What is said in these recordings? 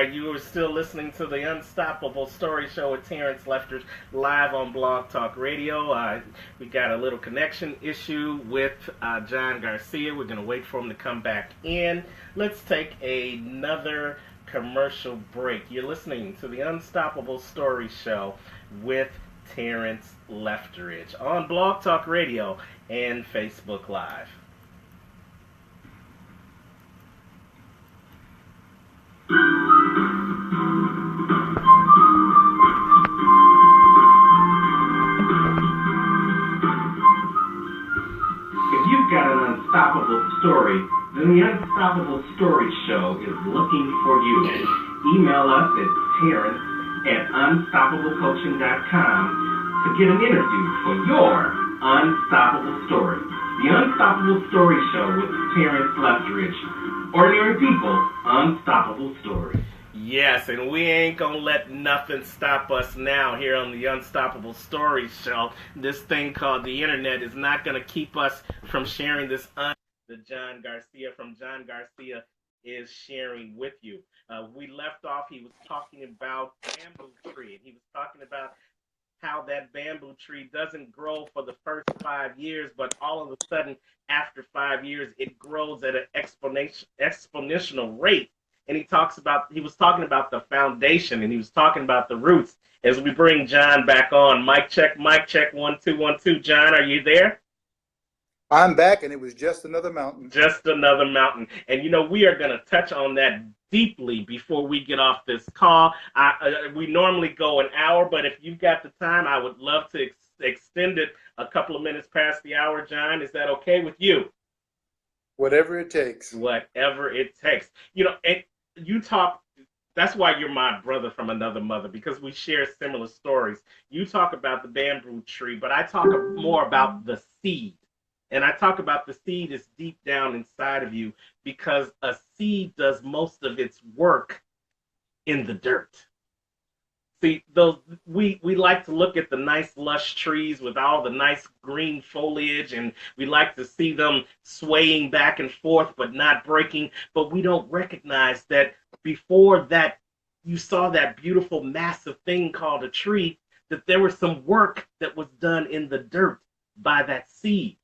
right, you are still listening to the Unstoppable Story Show with Terrance Leftridge live on Blog Talk Radio. We got a little connection issue with John Garcia. We're going to wait for him to come back in. Let's take another commercial break. You're listening to the Unstoppable Story Show with Terrance Leftridge on Blog Talk Radio and Facebook Live. If you've got an unstoppable story, then the Unstoppable Story Show is looking for you. Email us at Terrance@unstoppablecoaching.com to get an interview for your unstoppable story. The Unstoppable Story Show with Terrance Leftridge. Ordinary people, unstoppable stories. Yes, and we ain't gonna let nothing stop us now here on the Unstoppable Story Show. This thing called the internet is not gonna keep us from sharing this that John Garcia from John Garcia is sharing with you. We left off, he was talking about bamboo tree, and he was talking about how that bamboo tree doesn't grow for the first 5 years, but all of a sudden, after 5 years, it grows at an exponential rate. And he was talking about the foundation, and he was talking about the roots. As we bring John back on, mic check, 1 2 1 2. John, are you there? I'm back, and it was just another mountain. Just another mountain. And, we are going to touch on that deeply before we get off this call. We normally go an hour, but if you've got the time, I would love to extend it a couple of minutes past the hour, John. Is that okay with you? Whatever it takes. Whatever it takes. And you talk, that's why you're my brother from another mother, because we share similar stories. You talk about the bamboo tree, but I talk more about the seed. And I talk about the seed is deep down inside of you, because a seed does most of its work in the dirt. See, we like to look at the nice lush trees with all the nice green foliage, and we like to see them swaying back and forth but not breaking. But we don't recognize that before that, you saw that beautiful massive thing called a tree, that there was some work that was done in the dirt by that seed.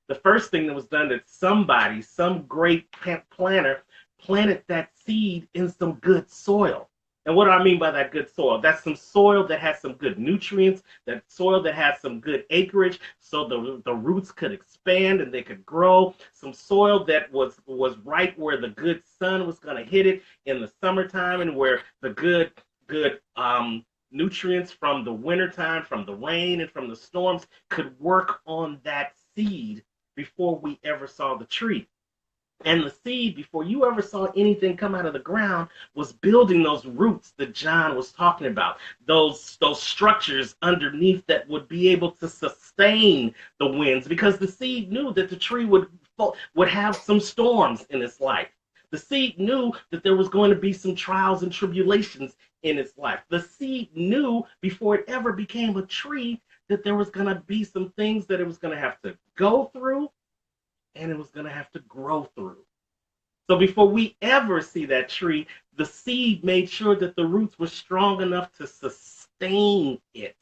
The first thing that was done, that somebody, some great planter, planted that seed in some good soil. And what do I mean by that good soil? That's some soil that has some good nutrients, that soil that has some good acreage, so the roots could expand and they could grow. Some soil that was right where the good sun was going to hit it in the summertime, and where the good nutrients from the wintertime, from the rain and from the storms, could work on that seed before we ever saw the tree. And the seed, before you ever saw anything come out of the ground, was building those roots that John was talking about, those structures underneath that would be able to sustain the winds, because the seed knew that the tree would have some storms in its life. The seed knew that there was going to be some trials and tribulations in its life. The seed knew before it ever became a tree that there was going to be some things that it was going to have to go through, and it was going to have to grow through. So before we ever see that tree, the seed made sure that the roots were strong enough to sustain it.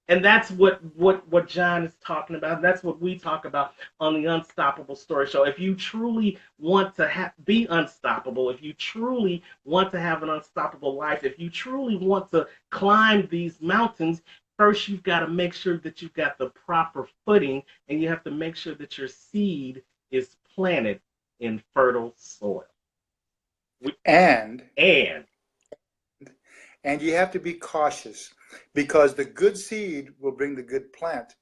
And that's what John is talking about. That's what we talk about on the Unstoppable Story Show. If you truly want to be unstoppable, if you truly want to have an unstoppable life, if you truly want to climb these mountains, first you've got to make sure that you've got the proper footing, and you have to make sure that your seed is planted in fertile soil. And you have to be cautious, because the good seed will bring the good plant,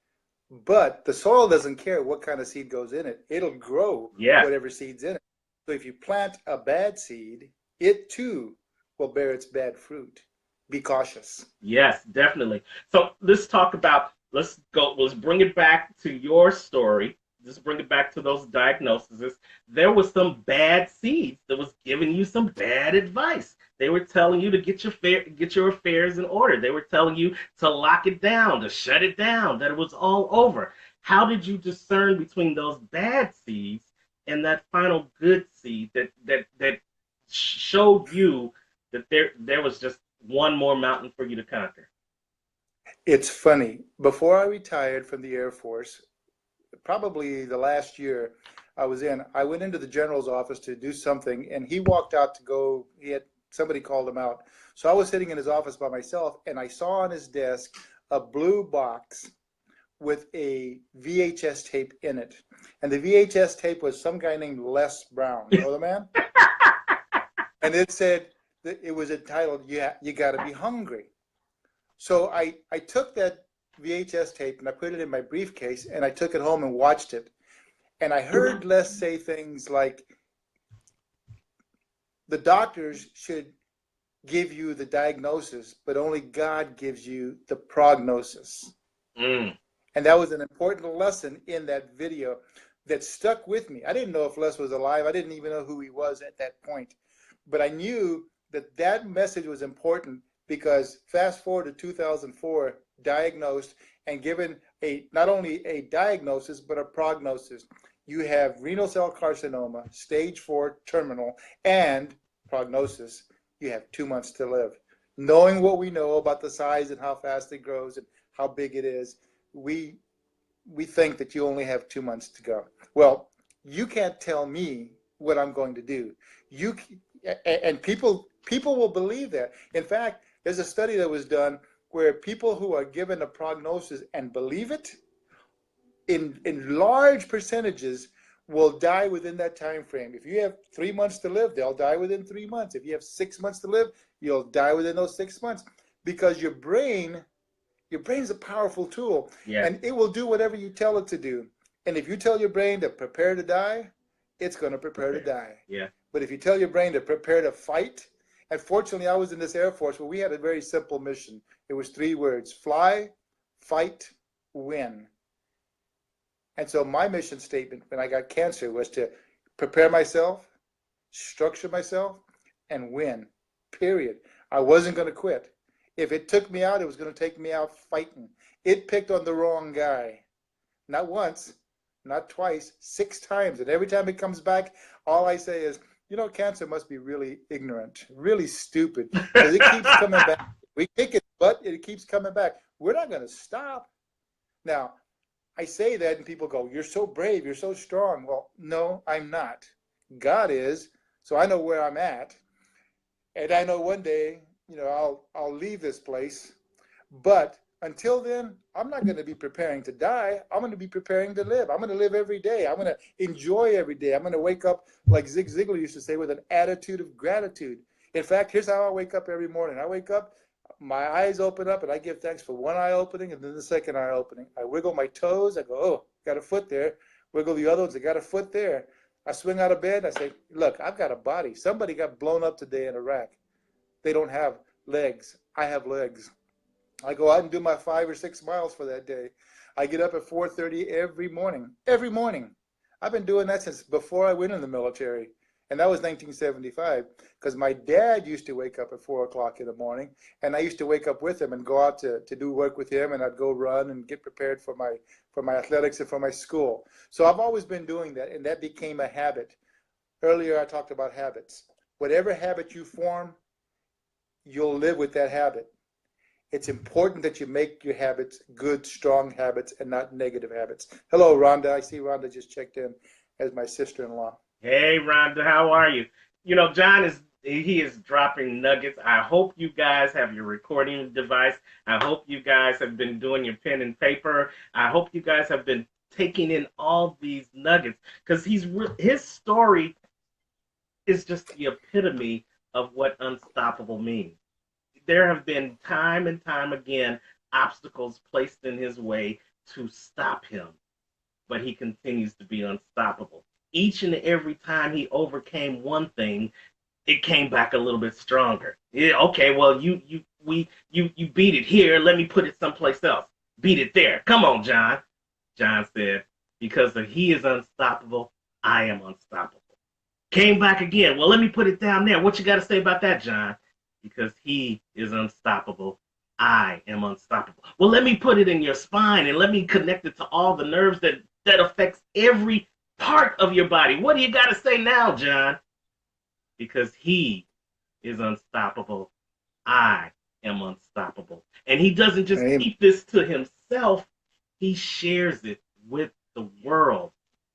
but the soil doesn't care what kind of seed goes in it. It'll grow whatever seed's in it. So if you plant a bad seed, it too will bear its bad fruit. Be cautious. Yes, definitely. So let's bring it back to your story. Just bring it back to those diagnoses. There was some bad seeds that was giving you some bad advice. They were telling you to get your affairs in order. They were telling you to lock it down, to shut it down, that it was all over. How did you discern between those bad seeds and that final good seed that showed you that there was just one more mountain for you to conquer? It's funny. Before I retired from the Air Force, probably the last year I went into the general's office to do something, and he walked out to go. Somebody called him out. So I was sitting in his office by myself, and I saw on his desk a blue box with a VHS tape in it. And the VHS tape was some guy named Les Brown. You know the man? And it said, it was entitled, You Gotta Be Hungry. So I took that VHS tape and I put it in my briefcase, and I took it home and watched it. And I heard Les say things like, the doctors should give you the diagnosis, but only God gives you the prognosis. Mm. And that was an important lesson in that video that stuck with me. I didn't know if Les was alive. I didn't even know who he was at that point. But I knew that that message was important, because fast forward to 2004, diagnosed and given not only a diagnosis, but a prognosis. You have renal cell carcinoma, stage 4 terminal, and prognosis, you have 2 months to live. Knowing what we know about the size and how fast it grows and how big it is, we think that you only have 2 months to go. Well, you can't tell me what I'm going to do. And people will believe that. In fact, there's a study that was done where people who are given a prognosis and believe it, in large percentages, will die within that time frame. If you have 3 months to live, they'll die within 3 months. If you have 6 months to live, you'll die within those 6 months. Because your brain is a powerful tool, and it will do whatever you tell it to do. And if you tell your brain to prepare to die, it's going to prepare to die. Yeah. But if you tell your brain to prepare to fight, and fortunately I was in this Air Force where we had a very simple mission. It was 3 words: fly, fight, win. And so my mission statement when I got cancer was to prepare myself, structure myself, and win, period. I wasn't going to quit. If it took me out, it was going to take me out fighting. It picked on the wrong guy. Not once, not twice, 6 times. And every time it comes back, all I say is, cancer must be really ignorant, really stupid, because it keeps coming back. We kick it, but it keeps coming back. We're not going to stop. Now, I say that and people go, you're so brave, you're so strong. Well, no, I'm not. God is, so I know where I'm at. And I know one day, I'll leave this place. But until then, I'm not going to be preparing to die. I'm going to be preparing to live. I'm going to live every day. I'm going to enjoy every day. I'm going to wake up, like Zig Ziglar used to say, with an attitude of gratitude. In fact, here's how I wake up every morning. I wake up, my eyes open up, and I give thanks for one eye opening and then the second eye opening. I wiggle my toes. I go, oh, got a foot there. Wiggle the other ones. I got a foot there. I swing out of bed. I say, look, I've got a body. Somebody got blown up today in Iraq. They don't have legs. I have legs. I go out and do my 5 or 6 miles for that day. I get up at 4:30 every morning. Every morning. I've been doing that since before I went in the military. And that was 1975, because my dad used to wake up at 4 o'clock in the morning, and I used to wake up with him and go out to do work with him, and I'd go run and get prepared for my athletics and for my school. So I've always been doing that, and that became a habit. Earlier I talked about habits. Whatever habit you form, you'll live with that habit. It's important that you make your habits good, strong habits, and not negative habits. Hello, Rhonda. I see Rhonda just checked in as my sister-in-law. Hey, Rhonda, how are you? John is dropping nuggets. I hope you guys have your recording device. I hope you guys have been doing your pen and paper. I hope you guys have been taking in all these nuggets, because his story is just the epitome of what unstoppable means. There have been time and time again obstacles placed in his way to stop him, but he continues to be unstoppable. Each and every time he overcame one thing, it came back a little bit stronger. Yeah, okay, well, you beat it here. Let me put it someplace else. Beat it there. Come on, John. John said, because he is unstoppable, I am unstoppable. Came back again. Well, let me put it down there. What you got to say about that, John? Because he is unstoppable, I am unstoppable. Well, let me put it in your spine and let me connect it to all the nerves that affects every part of your body. What do you got to say now, John? because he is unstoppable. I am unstoppable. And he doesn't just keep this to himself, he shares it with the world.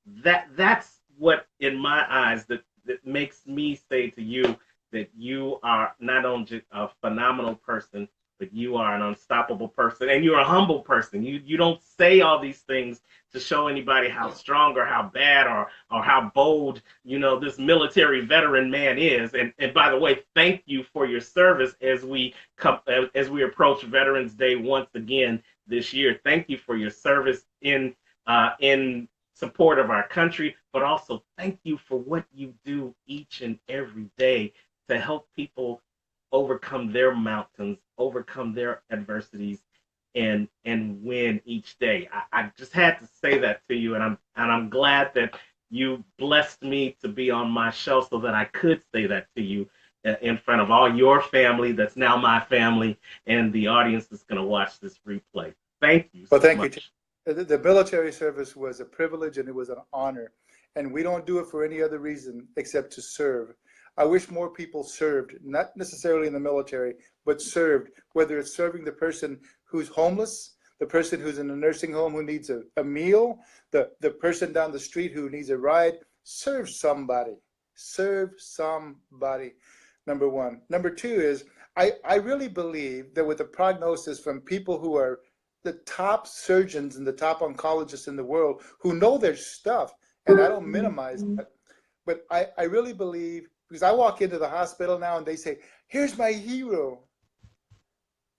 That's what, in my eyes, that makes me say to you that you are not only a phenomenal person, but you are an unstoppable person, and you're a humble person. You don't say all these things to show anybody how strong or how bad or how bold, this military veteran man is. And by the way, thank you for your service as we approach Veterans Day once again this year. Thank you for your service in support of our country, but also thank you for what you do each and every day to help people overcome their mountains, overcome their adversities, and win each day. I just had to say that to you, and I'm glad that you blessed me to be on my show so that I could say that to you in front of all your family that's now my family and the audience that's going to watch this replay. Thank you so much. The military service was a privilege and it was an honor, and we don't do it for any other reason except to serve. I wish more people served, not necessarily in the military, but served, whether it's serving the person who's homeless, the person who's in a nursing home who needs a meal, the person down the street who needs a ride. Serve somebody. Serve somebody, number one. Number two is, I really believe that with the prognosis from people who are the top surgeons and the top oncologists in the world who know their stuff, and I don't minimize that, but I really believe, because I walk into the hospital now and they say, here's my hero.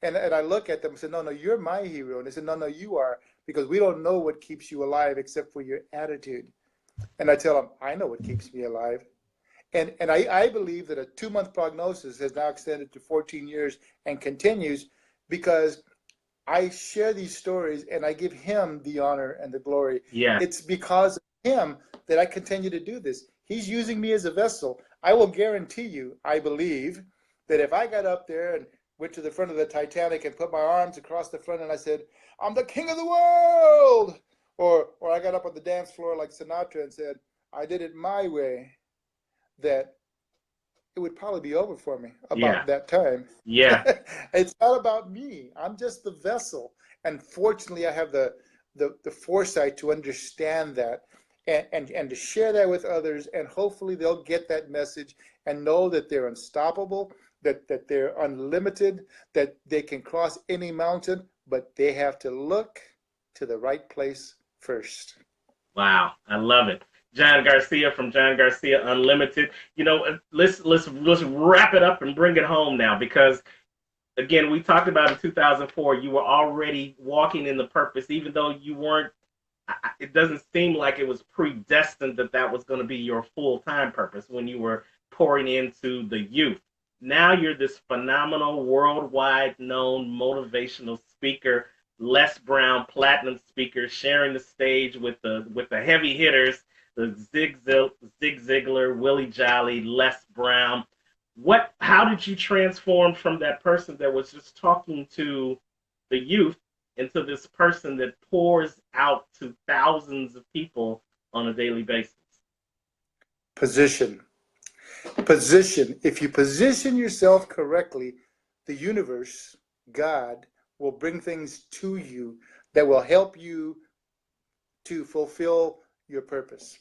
And I look at them and say, no, you're my hero. And they say, no, you are, because we don't know what keeps you alive except for your attitude. And I tell them, I know what keeps me alive. And I believe that a 2-month prognosis has now extended to 14 years and continues because I share these stories and I give him the honor and the glory. Yeah. It's because of him that I continue to do this. He's using me as a vessel. I will guarantee you, I believe, that if I got up there and went to the front of the Titanic and put my arms across the front and I said, I'm the king of the world, or I got up on the dance floor like Sinatra and said, I did it my way, that it would probably be over for me about that time. Yeah. It's not about me. I'm just the vessel. And fortunately, I have the foresight to understand that and to share that with others. And hopefully they'll get that message and know that they're unstoppable, that they're unlimited, that they can cross any mountain, but they have to look to the right place first. Wow. I love it. John Garcia from John Garcia Unlimited. Let's wrap it up and bring it home now, because again, we talked about in 2004, you were already walking in the purpose, even though you weren't. It doesn't seem like it was predestined that was going to be your full-time purpose when you were pouring into the youth. Now you're this phenomenal, worldwide known motivational speaker, Les Brown platinum speaker, sharing the stage with the heavy hitters, the Zig Ziglar, Willie Jolly, Les Brown. How did you transform from that person that was just talking to the youth into this person that pours out to thousands of people on a daily basis? Position. If you position yourself correctly, the universe, God, will bring things to you that will help you to fulfill your purpose.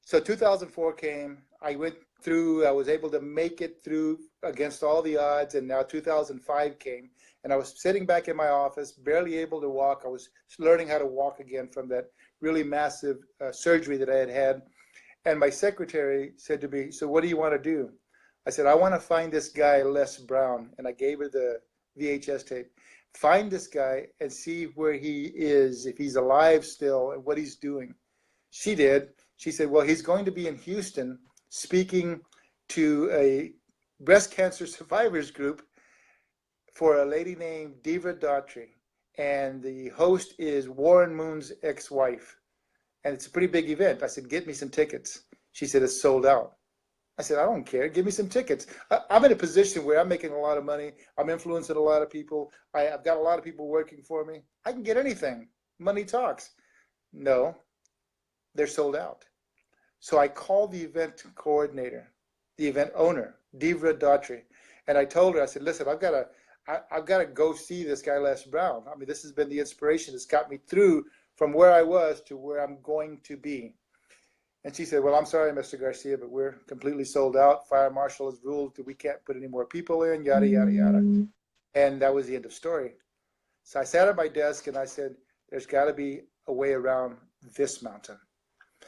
So 2004 came, I was able to make it through against all the odds, and now 2005 came, and I was sitting back in my office, barely able to walk. I was learning how to walk again from that really massive surgery that I had had. And my secretary said to me, so what do you want to do? I said, I want to find this guy, Les Brown. And I gave her the VHS tape. Find this guy and see where he is, if he's alive still, and what he's doing. She did. She said, well, he's going to be in Houston speaking to a breast cancer survivors group for a lady named Diva Daughtry. And the host is Warren Moon's ex-wife. And it's a pretty big event. I said, get me some tickets. She said, it's sold out. I said, I don't care. Give me some tickets. I'm in a position where I'm making a lot of money. I'm influencing a lot of people. I've got a lot of people working for me. I can get anything. Money talks. No, they're sold out. So I called the event coordinator the event owner, Devra Daughtry. And I told her, I said, listen, I've got to go see this guy, Les Brown. I mean, this has been the inspiration that's got me through from where I was to where I'm going to be. And she said, well, I'm sorry, Mr. Garcia, but we're completely sold out. Fire marshal has ruled that we can't put any more people in, yada, yada, yada. And that was the end of story. So I sat at my desk and I said, there's got to be a way around this mountain.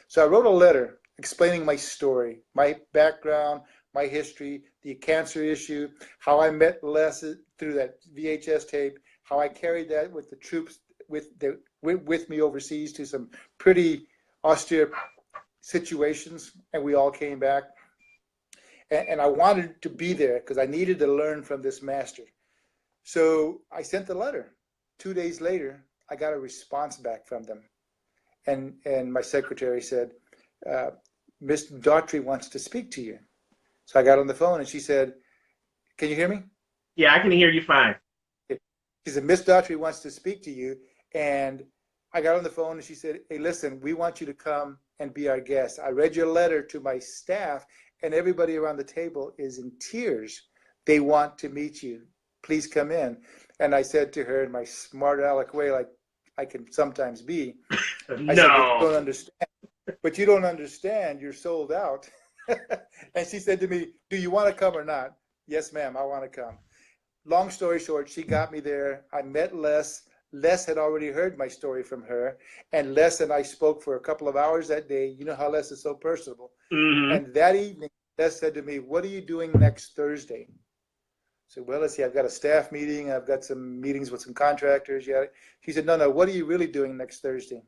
So I wrote a letter explaining my story, my background, my history, the cancer issue, how I met Les through that VHS tape, how I carried that with the troops with me overseas to some pretty austere situations, and we all came back. And I wanted to be there because I needed to learn from this master. So I sent the letter. 2 days later, I got a response back from them. And my secretary said, Miss Daughtry wants to speak to you. So I got on the phone and she said, can you hear me? Yeah, I can hear you fine. She said, Miss Daughtry wants to speak to you. And I got on the phone and she said, hey, listen, we want you to come and be our guest. I read your letter to my staff and everybody around the table is in tears. They want to meet you. Please come in. And I said to her in my smart aleck way, like I can sometimes be, No. I said, but you don't understand, you're sold out. And she said to me, do you want to come or not? Yes, ma'am, I want to come. Long story short, she got me there. I met Les. Les had already heard my story from her. And Les and I spoke for a couple of hours that day. You know how Les is so personable. Mm-hmm. And that evening, Les said to me, what are you doing next Thursday? I said, well, let's see, I've got a staff meeting. I've got some meetings with some contractors. Yeah. She said, no, what are you really doing next Thursday?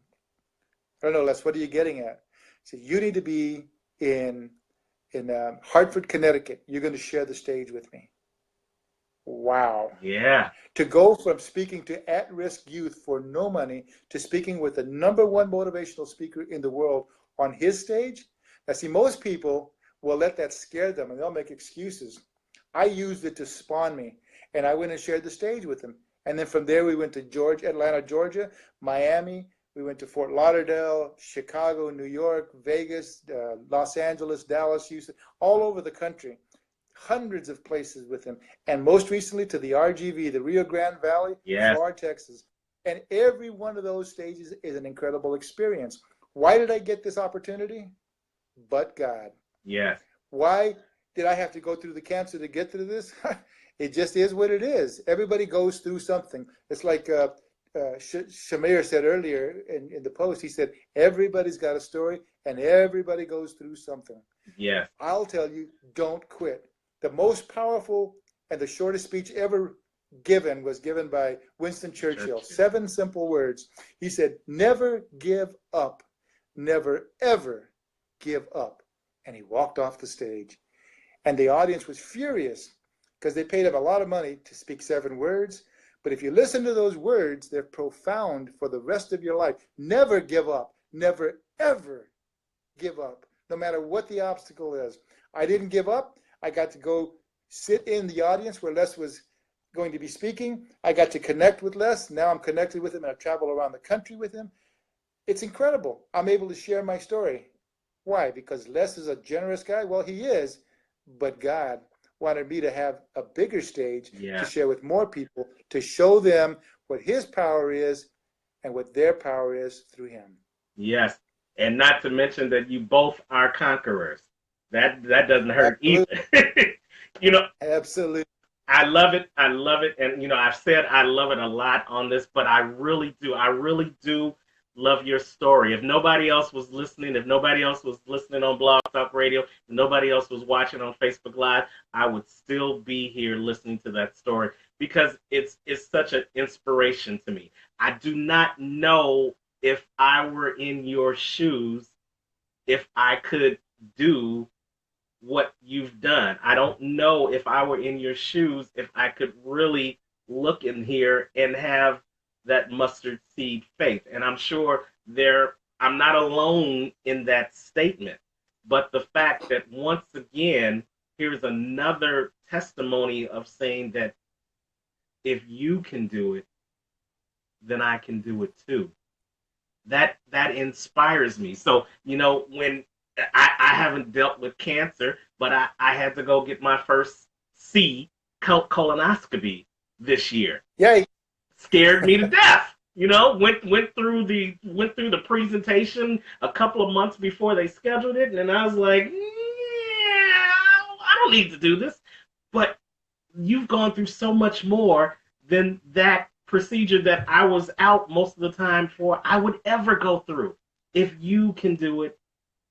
I don't know, Les, what are you getting at? She said, you need to be in Hartford, Connecticut. You're going to share the stage with me. Wow. Yeah. To go from speaking to at-risk youth for no money to speaking with the #1 motivational speaker in the world on his stage. Now, see, most people will let that scare them and they'll make excuses. I used it to spawn me, and I went and shared the stage with him. And then from there, we went to Atlanta, Georgia, Miami. We went to Fort Lauderdale, Chicago, New York, Vegas, Los Angeles, Dallas, Houston, all over the country. Hundreds of places with him. And most recently to the RGV, the Rio Grande Valley, Florida, Texas. And every one of those stages is an incredible experience. Why did I get this opportunity? But God. Yes. Why did I have to go through the cancer to get through this? It just is what it is. Everybody goes through something. It's like Shamir said earlier in the post, he said, everybody's got a story and everybody goes through something. Yes. I'll tell you, don't quit. The most powerful and the shortest speech ever given was given by Winston Churchill. 7 simple words. He said, never give up. Never, ever give up. And he walked off the stage. And the audience was furious because they paid him a lot of money to speak 7 words. But if you listen to those words, they're profound for the rest of your life. Never give up. Never, ever give up, no matter what the obstacle is. I didn't give up. I got to go sit in the audience where Les was going to be speaking. I got to connect with Les. Now I'm connected with him and I travel around the country with him. It's incredible. I'm able to share my story. Why? Because Les is a generous guy? Well, he is, but God wanted me to have a bigger stage to share with more people, to show them what his power is and what their power is through him. Yes. And not to mention that you both are conquerors. That doesn't hurt either. You know, absolutely. I love it. I love it. And, you know, I've said I love it a lot on this, but I really do. I really do love your story. If nobody else was listening, if nobody else was listening on Blog Talk Radio, if nobody else was watching on Facebook Live, I would still be here listening to that story because it's such an inspiration to me. I do not know if I were in your shoes, if I could do what you've done. I don't know if I were in your shoes, if I could really look in here and have that mustard seed faith. And I'm sure I'm not alone in that statement. But the fact that once again, here's another testimony of saying that if you can do it, then I can do it too. That inspires me. So, you know, when I haven't dealt with cancer, but I had to go get my first colonoscopy this year. Yeah. Scared me to death. You know, went through the presentation a couple of months before they scheduled it, and I was like, yeah, I don't need to do this. But you've gone through so much more than that procedure that I was out most of the time for I would ever go through. If you can do it,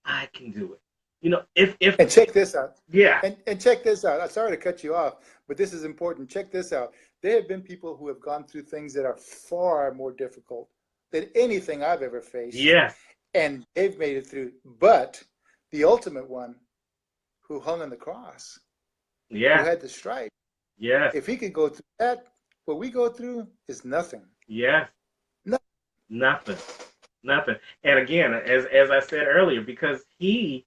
I can do it. You know, if and check this out. Yeah. And check this out. I'm sorry to cut you off, but this is important. Check this out. There have been people who have gone through things that are far more difficult than anything I've ever faced. Yes. And they've made it through. But the ultimate one, who hung on the cross, yeah, who had the stripe, yes, if he could go through that, what we go through is nothing. Yes. Nothing. Nothing. And again, as I said earlier, because he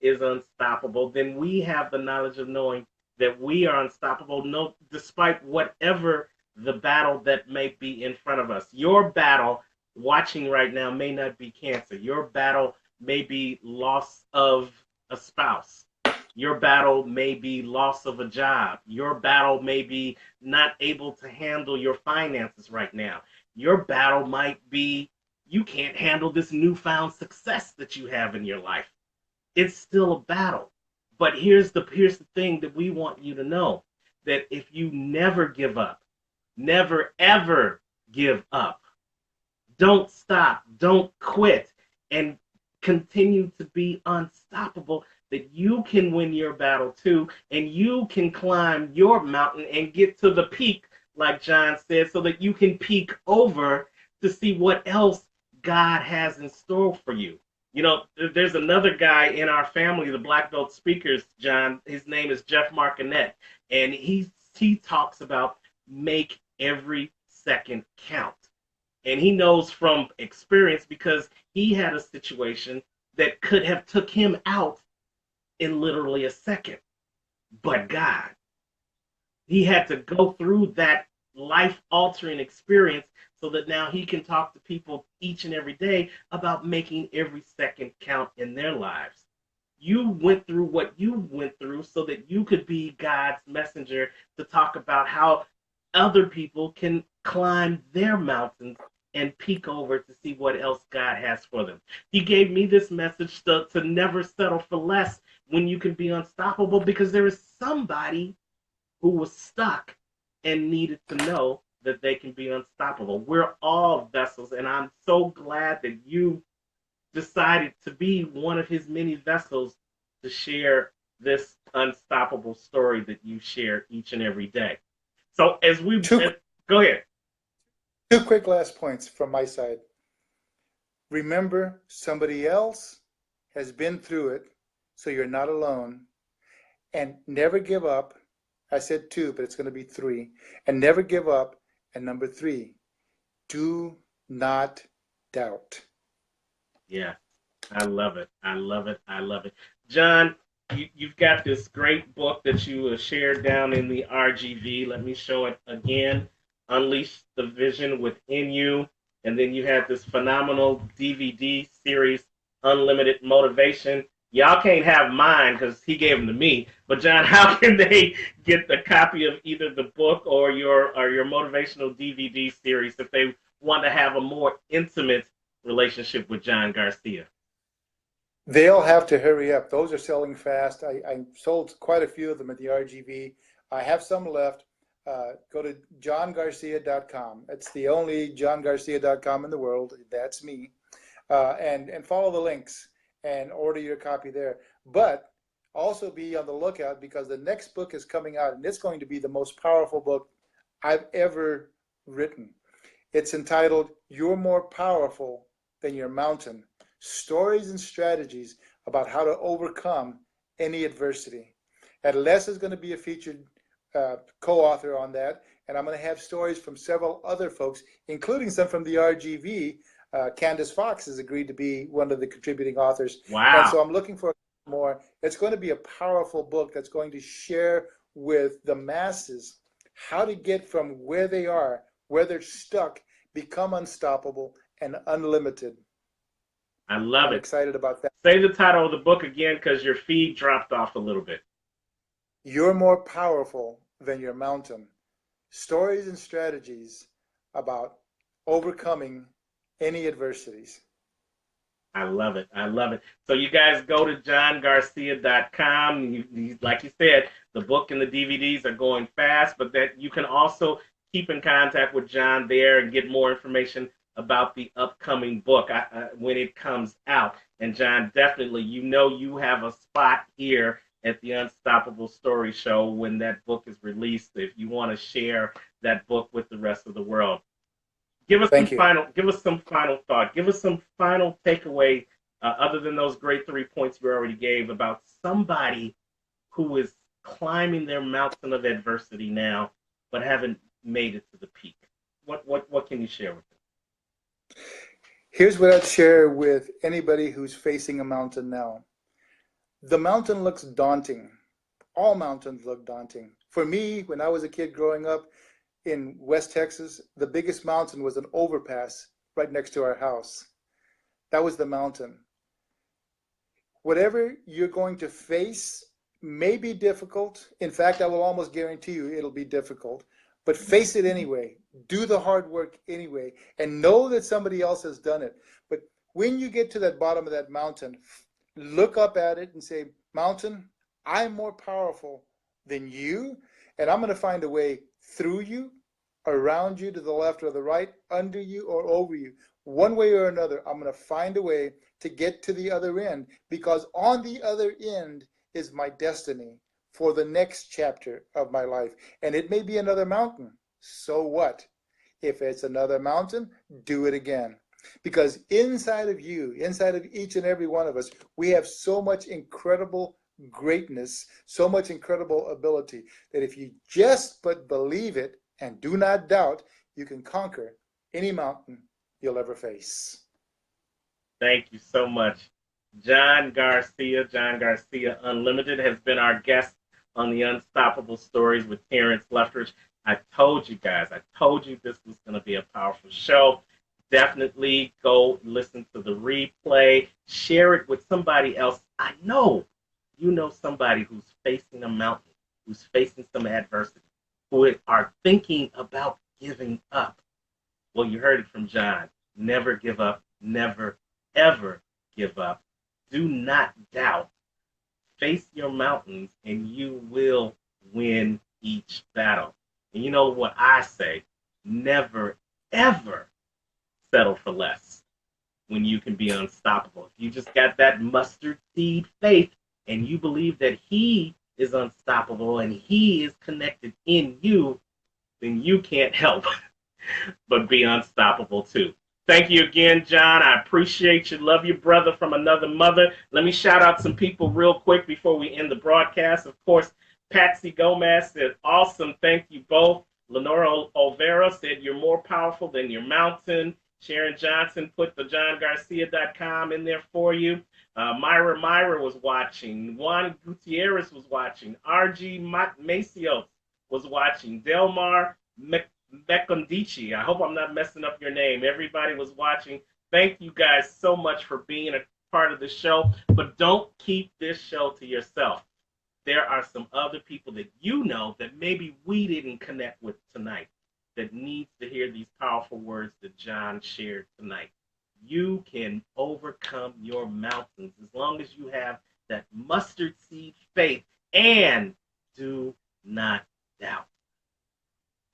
is unstoppable, then we have the knowledge of knowing that we are unstoppable, no, despite whatever the battle that may be in front of us. Your battle watching right now may not be cancer. Your battle may be loss of a spouse. Your battle may be loss of a job. Your battle may be not able to handle your finances right now. Your battle might be you can't handle this newfound success that you have in your life. It's still a battle. But here's the thing that we want you to know, that if you never give up, never ever give up, don't stop, don't quit, and continue to be unstoppable, that you can win your battle too, and you can climb your mountain and get to the peak, like John said, so that you can peek over to see what else God has in store for you. You know, there's another guy in our family, the Black Belt Speakers, John. His name is Jeff Martinet, and he talks about make every second count. And he knows from experience, because he had a situation that could have took him out in literally a second. But God, he had to go through that life-altering experience so that now he can talk to people each and every day about making every second count in their lives. You went through what you went through so that you could be God's messenger to talk about how other people can climb their mountains and peek over to see what else God has for them. He gave me this message to never settle for less when you can be unstoppable, because there is somebody who was stuck and needed to know that they can be unstoppable. We're all vessels, and I'm so glad that you decided to be one of his many vessels to share this unstoppable story that you share each and every day. So as we go ahead. 2 quick last points from my side. Remember, somebody else has been through it, so you're not alone. And never give up. I said 2, but it's going to be 3. And never give up. And number 3, do not doubt. Yeah, I love it. I love it. I love it. John, you've got this great book that you shared down in the RGV. Let me show it again. Unleash the Vision Within You. And then you have this phenomenal DVD series, Unlimited Motivation. Y'all can't have mine because he gave them to me. But John, how can they get the copy of either the book or your motivational DVD series if they want to have a more intimate relationship with John Garcia? They'll have to hurry up. Those are selling fast. I sold quite a few of them at the RGV. I have some left. Go to johngarcia.com. It's the only johngarcia.com in the world. That's me. And follow the links and order your copy there. But also be on the lookout, because the next book is coming out, and it's going to be the most powerful book I've ever written. It's entitled, You're More Powerful Than Your Mountain, Stories and Strategies About How to Overcome Any Adversity. And Les is going to be a featured co-author on that, and I'm going to have stories from several other folks, including some from the RGV. Candace Fox has agreed to be one of the contributing authors. Wow. And so I'm looking for more. It's going to be a powerful book that's going to share with the masses how to get from where they are, where they're stuck, become unstoppable and unlimited. I love I'm it. excited about that. Say the title of the book again, because your feed dropped off a little bit. You're more powerful than your mountain. Stories and strategies about overcoming any adversities. I love it. I love it. So you guys go to johngarcia.com. Like you said, the book and the DVDs are going fast, but that you can also keep in contact with John there and get more information about the upcoming book when it comes out. And John, definitely, you have a spot here at the Unstoppable Story Show when that book is released, if you want to share that book with the rest of the world. Give us some final thought. Give us some final takeaway, other than those great 3 points you already gave, about somebody who is climbing their mountain of adversity now, but haven't made it to the peak. What can you share with them? Here's what I'd share with anybody who's facing a mountain now. The mountain looks daunting. All mountains look daunting. For me, when I was a kid growing up in West Texas, the biggest mountain was an overpass right next to our house. That was the mountain. Whatever you're going to face may be difficult. In fact, I will almost guarantee you it'll be difficult. But face it anyway. Do the hard work anyway. And know that somebody else has done it. But when you get to that bottom of that mountain, look up at it and say, mountain, I'm more powerful than you. And I'm going to find a way through you, around you, to the left or the right, under you or over you. One way or another, I'm going to find a way to get to the other end, because on the other end is my destiny for the next chapter of my life. And it may be another mountain. So what? If it's another mountain, do it again. Because inside of you, inside of each and every one of us, we have so much incredible greatness, so much incredible ability, that if you just but believe it and do not doubt, you can conquer any mountain you'll ever face. Thank you so much. John Garcia Unlimited, has been our guest on the Unstoppable Stories with Terrance Leftridge. I told you guys, this was going to be a powerful show. Definitely go listen to the replay. Share it with somebody else. I know you know somebody who's facing a mountain, who's facing some adversity, who are thinking about giving up. Well, you heard it from John. Never give up. Never, ever give up. Do not doubt. Face your mountains, and you will win each battle. And you know what I say? Never, ever settle for less when you can be unstoppable. If you just got that mustard seed faith and you believe that he is unstoppable and he is connected in you, then you can't help but be unstoppable too. Thank you again, John. I appreciate you. Love you, brother from another mother. Let me shout out some people real quick before we end the broadcast. Of course, Patsy Gomez said, awesome. Thank you both. Lenora Olvera said, you're more powerful than your mountain. Sharon Johnson put the johngarcia.com in there for you. Myra was watching. Juan Gutierrez was watching. R.G. Macios was watching. Delmar Mecondici. I hope I'm not messing up your name. Everybody was watching. Thank you guys so much for being a part of the show. But don't keep this show to yourself. There are some other people that you know that maybe we didn't connect with tonight that needs to hear these powerful words that John shared tonight. You can overcome your mountains as long as you have that mustard seed faith, and do not doubt.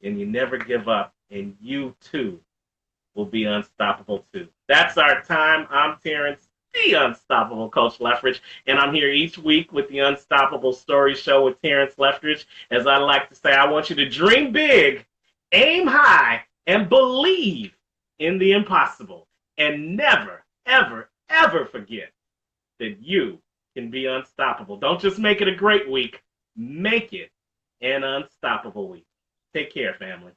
And you never give up, and you too will be unstoppable too. That's our time. I'm Terrance, the Unstoppable Coach Leftridge, and I'm here each week with the Unstoppable Story Show with Terrance Leftridge. As I like to say, I want you to dream big, aim high, and believe in the impossible. And never, ever, ever forget that you can be unstoppable. Don't just make it a great week. Make it an unstoppable week. Take care, family.